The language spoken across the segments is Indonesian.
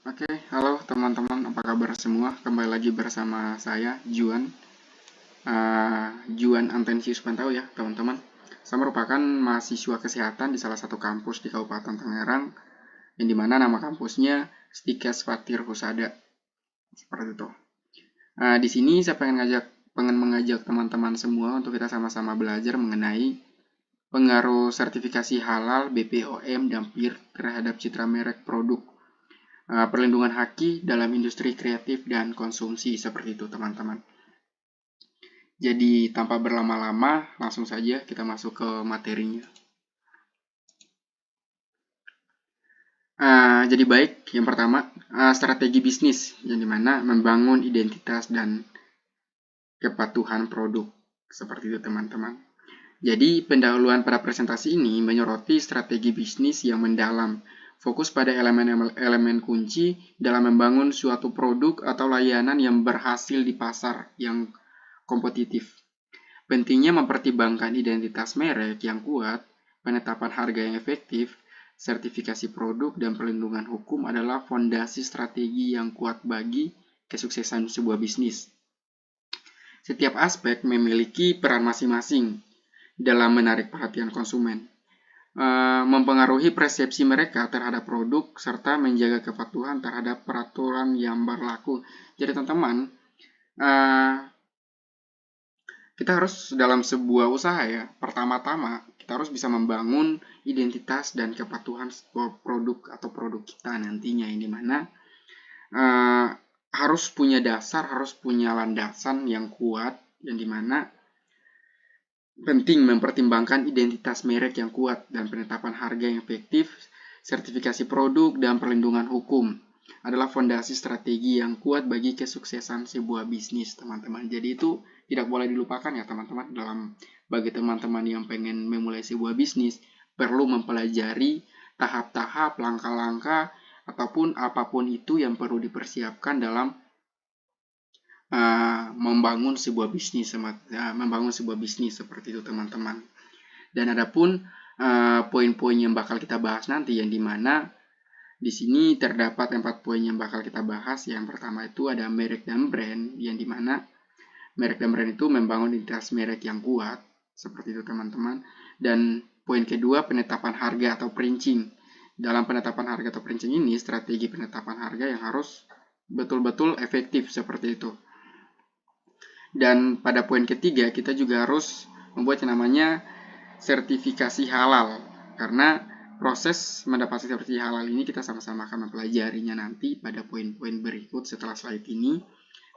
Oke, halo teman-teman, apa kabar semua? Kembali lagi bersama saya, Juan. Juan Antensius Pantau ya, teman-teman. Saya merupakan mahasiswa kesehatan di salah satu kampus di Kabupaten Tangerang, yang dimana nama kampusnya Stikes Fatir Husada. Seperti itu. Di sini saya pengen mengajak teman-teman semua untuk kita sama-sama belajar mengenai pengaruh sertifikasi halal, BPOM, dan PIR terhadap citra merek produk, perlindungan haki dalam industri kreatif dan konsumsi, seperti itu teman-teman. Jadi tanpa berlama-lama, langsung saja kita masuk ke materinya. Jadi baik, yang pertama, strategi bisnis, yang dimana membangun identitas dan kepatuhan produk, seperti itu teman-teman. Jadi pendahuluan pada presentasi ini menyoroti strategi bisnis yang mendalam, fokus pada elemen-elemen kunci dalam membangun suatu produk atau layanan yang berhasil di pasar yang kompetitif. Pentingnya mempertimbangkan identitas merek yang kuat, penetapan harga yang efektif, sertifikasi produk, dan perlindungan hukum adalah fondasi strategi yang kuat bagi kesuksesan sebuah bisnis. Setiap aspek memiliki peran masing-masing dalam menarik perhatian konsumen, mempengaruhi persepsi mereka terhadap produk, serta menjaga kepatuhan terhadap peraturan yang berlaku. Jadi teman-teman, kita harus dalam sebuah usaha ya, pertama-tama kita harus bisa membangun identitas dan kepatuhan sebuah produk atau produk kita nantinya, yang dimana harus punya dasar, harus punya landasan yang kuat, yang dimana penting mempertimbangkan identitas merek yang kuat dan penetapan harga yang efektif, sertifikasi produk, dan perlindungan hukum adalah fondasi strategi yang kuat bagi kesuksesan sebuah bisnis, teman-teman. Jadi itu tidak boleh dilupakan ya teman-teman. Bagi teman-teman yang pengen memulai sebuah bisnis, perlu mempelajari tahap-tahap, langkah-langkah, ataupun apapun itu yang perlu dipersiapkan dalam membangun sebuah bisnis seperti itu teman-teman. Dan adapun poin-poin yang bakal kita bahas nanti, yang dimana di sini terdapat 4 poin yang bakal kita bahas. Yang pertama itu ada merek dan brand, yang dimana merek dan brand itu membangun identitas merek yang kuat, seperti itu teman-teman. Dan poin kedua, penetapan harga atau pricing. Dalam penetapan harga atau pricing ini, strategi penetapan harga yang harus betul-betul efektif, seperti itu. Dan pada poin ketiga, kita juga harus membuat yang namanya sertifikasi halal, karena proses mendapatkan sertifikasi halal ini kita sama-sama akan mempelajarinya nanti pada poin-poin berikut setelah slide ini.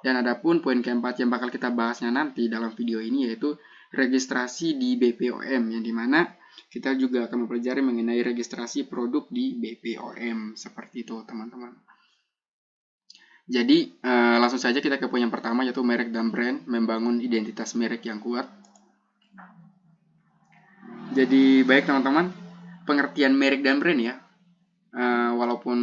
Dan adapun poin keempat yang bakal kita bahasnya nanti dalam video ini, yaitu registrasi di BPOM, yang dimana kita juga akan mempelajari mengenai registrasi produk di BPOM, seperti itu teman-teman. Jadi langsung saja kita ke poin yang pertama, yaitu merek dan brand, membangun identitas merek yang kuat. Jadi baik teman-teman, pengertian merek dan brand ya. Walaupun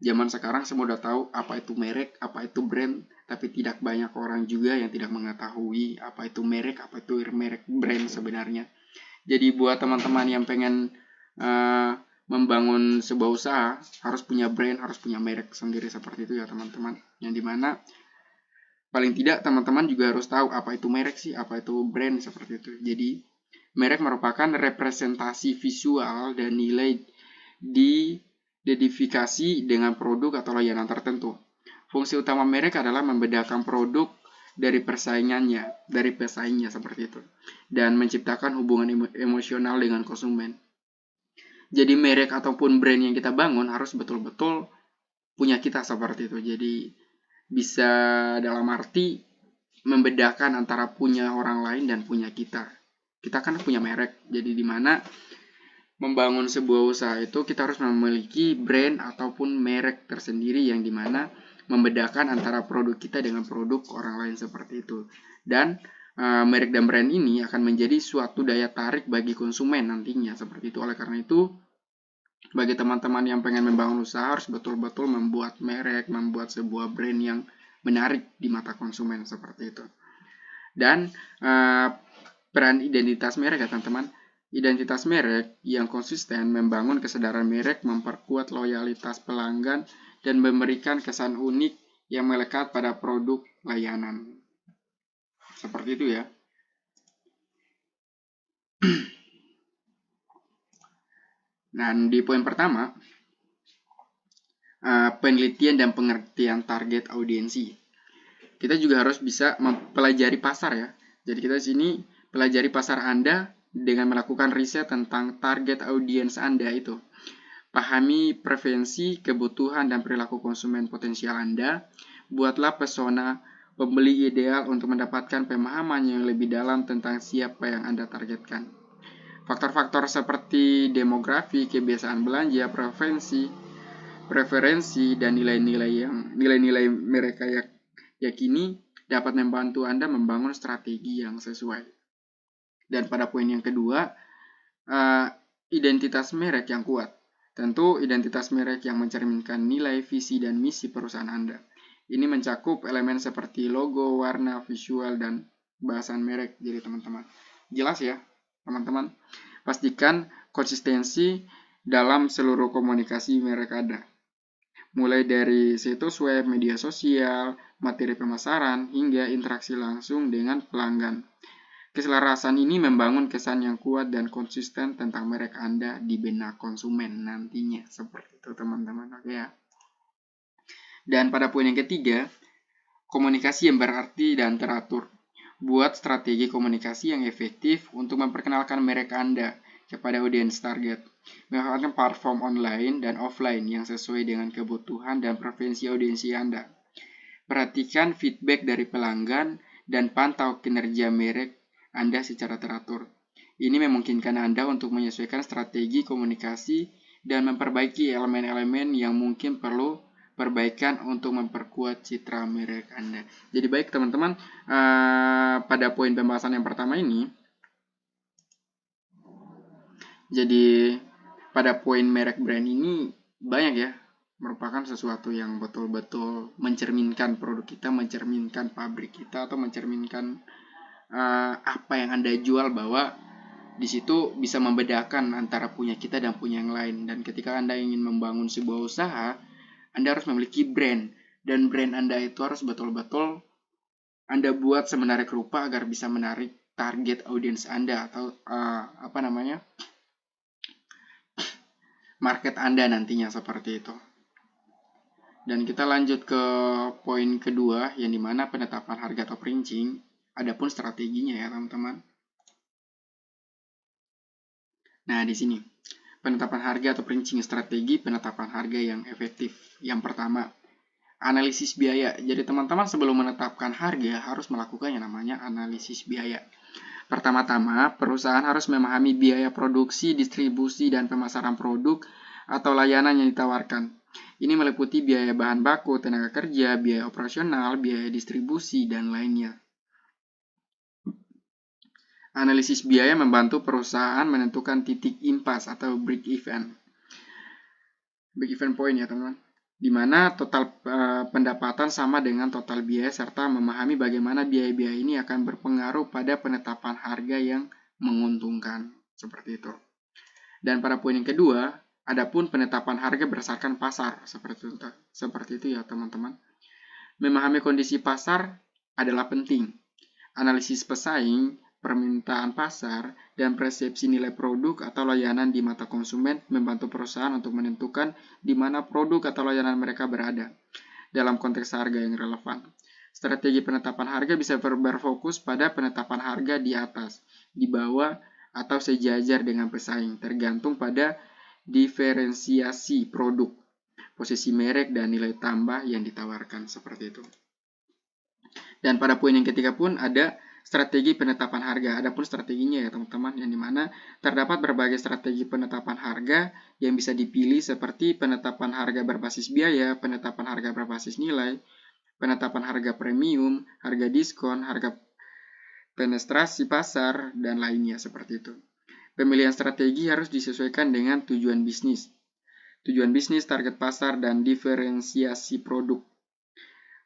zaman sekarang semua udah tahu apa itu merek, apa itu brand, tapi tidak banyak orang juga yang tidak mengetahui apa itu merek, apa itu merek brand sebenarnya. Jadi buat teman-teman yang pengen membangun sebuah usaha, harus punya brand, harus punya merek sendiri, seperti itu ya teman-teman. Yang dimana paling tidak teman-teman juga harus tahu apa itu merek sih, apa itu brand, seperti itu. Jadi merek merupakan representasi visual dan nilai diidentifikasi dengan produk atau layanan tertentu. Fungsi utama merek adalah membedakan produk dari pesaingnya seperti itu, dan menciptakan hubungan emosional dengan konsumen. Jadi merek ataupun brand yang kita bangun harus betul-betul punya kita, seperti itu. Jadi bisa dalam arti membedakan antara punya orang lain dan punya kita. Kita kan punya merek, jadi dimana membangun sebuah usaha itu kita harus memiliki brand ataupun merek tersendiri, yang dimana membedakan antara produk kita dengan produk orang lain, seperti itu. Dan merek dan brand ini akan menjadi suatu daya tarik bagi konsumen nantinya, seperti itu. Oleh karena itu, bagi teman-teman yang pengen membangun usaha harus betul-betul membuat merek, membuat sebuah brand yang menarik di mata konsumen, seperti itu. Dan peran identitas merek ya teman-teman. Identitas merek yang konsisten membangun kesadaran merek, memperkuat loyalitas pelanggan, dan memberikan kesan unik yang melekat pada produk layanan. Seperti itu ya. Dan di poin pertama, penelitian dan pengertian target audiensi. Kita juga harus bisa mempelajari pasar ya. Jadi kita di sini pelajari pasar Anda dengan melakukan riset tentang target audiens Anda itu. Pahami preferensi, kebutuhan, dan perilaku konsumen potensial Anda. Buatlah persona pembeli ideal untuk mendapatkan pemahaman yang lebih dalam tentang siapa yang Anda targetkan. Faktor-faktor seperti demografi, kebiasaan belanja, preferensi, dan nilai-nilai mereka yakini dapat membantu Anda membangun strategi yang sesuai. Dan pada poin yang kedua, identitas merek yang kuat. Tentu identitas merek yang mencerminkan nilai, visi, dan misi perusahaan Anda. Ini mencakup elemen seperti logo, warna, visual, dan bahasan merek. Jadi teman-teman, jelas ya teman-teman. Pastikan konsistensi dalam seluruh komunikasi merek Anda. Mulai dari situs web, media sosial, materi pemasaran, hingga interaksi langsung dengan pelanggan. Keselarasan ini membangun kesan yang kuat dan konsisten tentang merek Anda di benak konsumen nantinya. Seperti itu teman-teman, oke ya. Dan pada poin yang ketiga, komunikasi yang berarti dan teratur. Buat strategi komunikasi yang efektif untuk memperkenalkan merek Anda kepada audiens target. Memanfaatkan platform online dan offline yang sesuai dengan kebutuhan dan preferensi audiensi Anda. Perhatikan feedback dari pelanggan dan pantau kinerja merek Anda secara teratur. Ini memungkinkan Anda untuk menyesuaikan strategi komunikasi dan memperbaiki elemen-elemen yang mungkin perlu perbaikan untuk memperkuat citra merek Anda. Jadi baik teman-teman, pada poin pembahasan yang pertama ini, jadi pada poin merek brand ini banyak ya, merupakan sesuatu yang betul-betul mencerminkan produk kita, mencerminkan pabrik kita, atau mencerminkan apa yang Anda jual, bahwa di situ bisa membedakan antara punya kita dan punya yang lain. Dan ketika Anda ingin membangun sebuah usaha, Anda harus memiliki brand, dan brand Anda itu harus betul-betul Anda buat semenarik rupa agar bisa menarik target audiens Anda, atau market Anda nantinya, seperti itu. Dan kita lanjut ke poin kedua, yang dimana penetapan harga atau pricing. Adapun strateginya ya teman-teman. Nah di sini penetapan harga atau pricing, strategi penetapan harga yang efektif. Yang pertama, analisis biaya. Jadi teman-teman sebelum menetapkan harga harus melakukan yang namanya analisis biaya. Pertama-tama, perusahaan harus memahami biaya produksi, distribusi, dan pemasaran produk atau layanan yang ditawarkan. Ini meliputi biaya bahan baku, tenaga kerja, biaya operasional, biaya distribusi, dan lainnya. Analisis biaya membantu perusahaan menentukan titik impas atau break even point ya teman-teman, di mana total pendapatan sama dengan total biaya, serta memahami bagaimana biaya-biaya ini akan berpengaruh pada penetapan harga yang menguntungkan, seperti itu. Dan pada poin yang kedua, adapun penetapan harga berdasarkan pasar, seperti itu ya teman-teman. Memahami kondisi pasar adalah penting. Analisis pesaing, permintaan pasar, dan persepsi nilai produk atau layanan di mata konsumen membantu perusahaan untuk menentukan di mana produk atau layanan mereka berada dalam konteks harga yang relevan. Strategi penetapan harga bisa berfokus pada penetapan harga di atas, di bawah, atau sejajar dengan pesaing, tergantung pada diferensiasi produk, posisi merek, dan nilai tambah yang ditawarkan, seperti itu. Dan pada poin yang ketiga pun ada strategi penetapan harga. Adapun strateginya ya teman-teman, yang dimana terdapat berbagai strategi penetapan harga yang bisa dipilih, seperti penetapan harga berbasis biaya, penetapan harga berbasis nilai, penetapan harga premium, harga diskon, harga penetrasi pasar, dan lainnya, seperti itu. Pemilihan strategi harus disesuaikan dengan tujuan bisnis, target pasar, dan diferensiasi produk.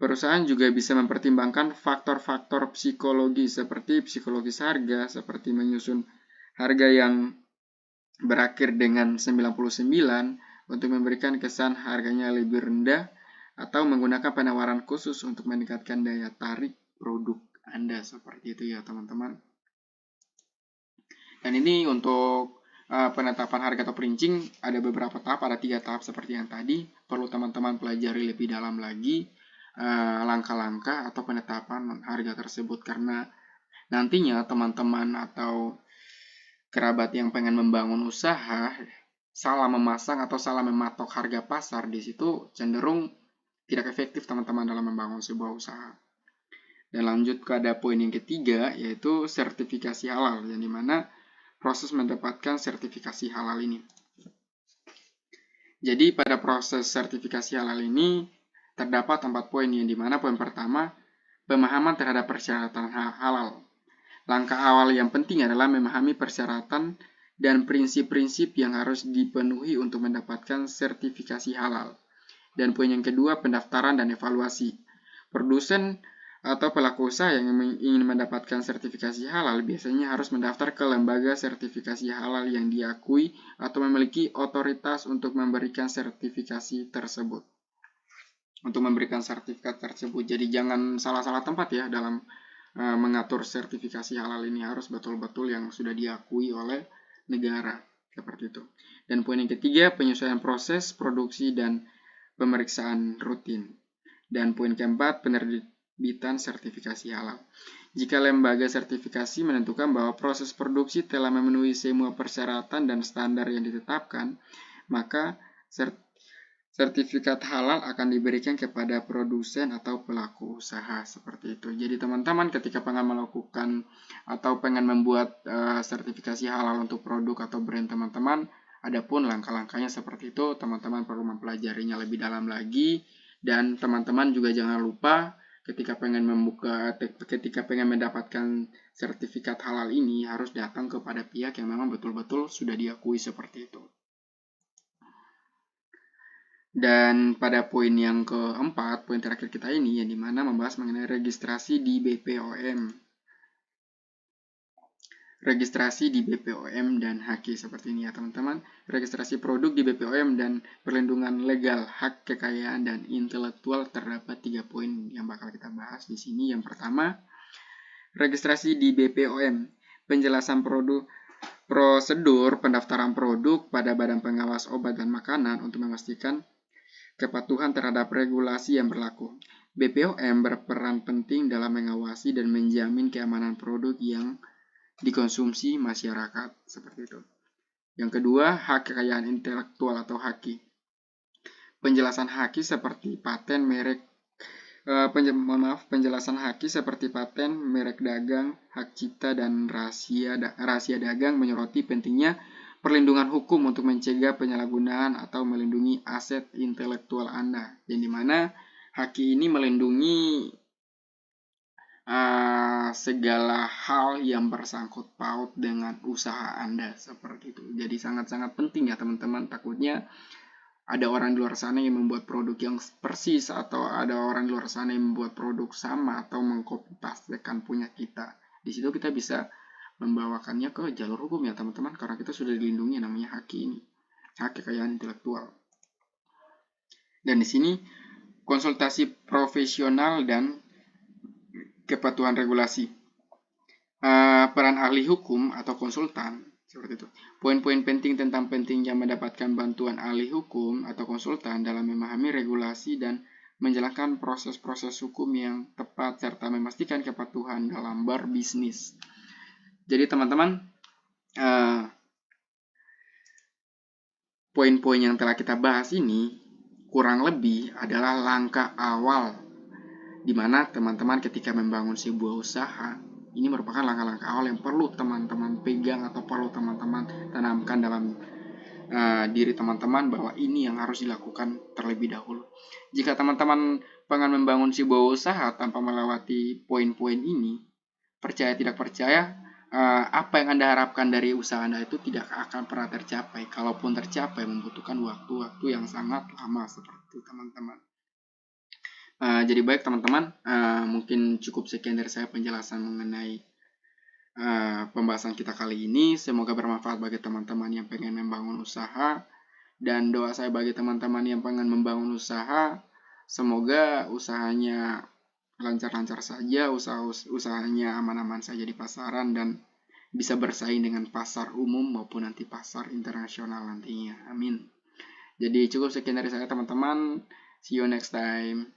Perusahaan juga bisa mempertimbangkan faktor-faktor psikologi seperti psikologis harga, seperti menyusun harga yang berakhir dengan 99, untuk memberikan kesan harganya lebih rendah atau menggunakan penawaran khusus untuk meningkatkan daya tarik produk Anda. Seperti itu ya teman-teman. Dan ini untuk penetapan harga atau printing ada beberapa tahap, ada 3 tahap seperti yang tadi. Perlu teman-teman pelajari lebih dalam lagi langkah-langkah atau penetapan harga tersebut, karena nantinya teman-teman atau kerabat yang pengen membangun usaha salah memasang atau salah mematok harga pasar, di situ cenderung tidak efektif teman-teman dalam membangun sebuah usaha. Dan lanjut ke ada poin yang ketiga, yaitu sertifikasi halal, yang dimana proses mendapatkan sertifikasi halal ini. Jadi pada proses sertifikasi halal ini terdapat 4 poin, yang dimana poin pertama, pemahaman terhadap persyaratan halal. Langkah awal yang penting adalah memahami persyaratan dan prinsip-prinsip yang harus dipenuhi untuk mendapatkan sertifikasi halal. Dan poin yang kedua, pendaftaran dan evaluasi. Produsen atau pelaku usaha yang ingin mendapatkan sertifikasi halal biasanya harus mendaftar ke lembaga sertifikasi halal yang diakui atau memiliki otoritas untuk memberikan sertifikasi tersebut. Untuk memberikan sertifikat tersebut. Jadi jangan salah-salah tempat ya dalam mengatur sertifikasi halal ini, harus betul-betul yang sudah diakui oleh negara. Seperti itu. Dan poin yang ketiga, penyesuaian proses, produksi, dan pemeriksaan rutin. Dan poin keempat, penerbitan sertifikasi halal. Jika lembaga sertifikasi menentukan bahwa proses produksi telah memenuhi semua persyaratan dan standar yang ditetapkan, maka sertifikat halal akan diberikan kepada produsen atau pelaku usaha. Seperti itu. Jadi teman-teman ketika pengen melakukan atau pengen membuat sertifikasi halal untuk produk atau brand teman-teman, adapun langkah-langkahnya seperti itu, teman-teman perlu mempelajarinya lebih dalam lagi. Dan teman-teman juga jangan lupa ketika pengen mendapatkan sertifikat halal ini harus datang kepada pihak yang memang betul-betul sudah diakui seperti itu. Dan pada poin yang keempat, poin terakhir kita ini, yang dimana membahas mengenai registrasi di BPOM. Registrasi di BPOM dan HAKI seperti ini ya teman-teman. Registrasi produk di BPOM dan perlindungan legal hak kekayaan dan intelektual, terdapat 3 poin yang bakal kita bahas di sini. Yang pertama, registrasi di BPOM, penjelasan prosedur pendaftaran produk pada Badan Pengawas Obat dan Makanan untuk memastikan kepatuhan terhadap regulasi yang berlaku. BPOM berperan penting dalam mengawasi dan menjamin keamanan produk yang dikonsumsi masyarakat, seperti itu. Yang kedua, hak kekayaan intelektual atau HAKI. Penjelasan HAKI seperti paten, merek penjelasan HAKI seperti paten, merek dagang, hak cipta dan rahasia dagang menyoroti pentingnya perlindungan hukum untuk mencegah penyalahgunaan atau melindungi aset intelektual Anda. Yang dimana HAKI ini melindungi segala hal yang bersangkut paut dengan usaha Anda, seperti itu. Jadi sangat-sangat penting ya teman-teman. Takutnya ada orang di luar sana yang membuat produk yang persis, atau ada orang di luar sana yang membuat produk sama atau mengcopy pastekan punya kita. Di situ kita bisa membawakannya ke jalur hukum ya teman-teman, karena kita sudah dilindungi namanya HAKI ini, hak kekayaan intelektual. Dan di sini konsultasi profesional dan kepatuhan regulasi. Peran ahli hukum atau konsultan, seperti itu. Poin-poin penting tentang pentingnya mendapatkan bantuan ahli hukum atau konsultan dalam memahami regulasi dan menjalankan proses-proses hukum yang tepat serta memastikan kepatuhan dalam berbisnis. Jadi teman-teman, poin-poin yang telah kita bahas ini kurang lebih adalah langkah awal di mana teman-teman ketika membangun sebuah usaha, ini merupakan langkah-langkah awal yang perlu teman-teman pegang atau perlu teman-teman tanamkan dalam diri teman-teman, bahwa ini yang harus dilakukan terlebih dahulu. Jika teman-teman pengen membangun sebuah usaha tanpa melewati poin-poin ini, percaya tidak percaya, apa yang Anda harapkan dari usaha Anda itu tidak akan pernah tercapai. Kalaupun tercapai, membutuhkan waktu-waktu yang sangat lama, seperti itu teman-teman. Jadi baik teman-teman, mungkin cukup sekian dari saya penjelasan mengenai pembahasan kita kali ini. Semoga bermanfaat bagi teman-teman yang pengen membangun usaha. Dan doa saya bagi teman-teman yang pengen membangun usaha, semoga usahanya lancar-lancar saja, usahanya aman-aman saja di pasaran, dan bisa bersaing dengan pasar umum maupun nanti pasar internasional nantinya. Amin. Jadi cukup sekian dari saya teman-teman. See you next time.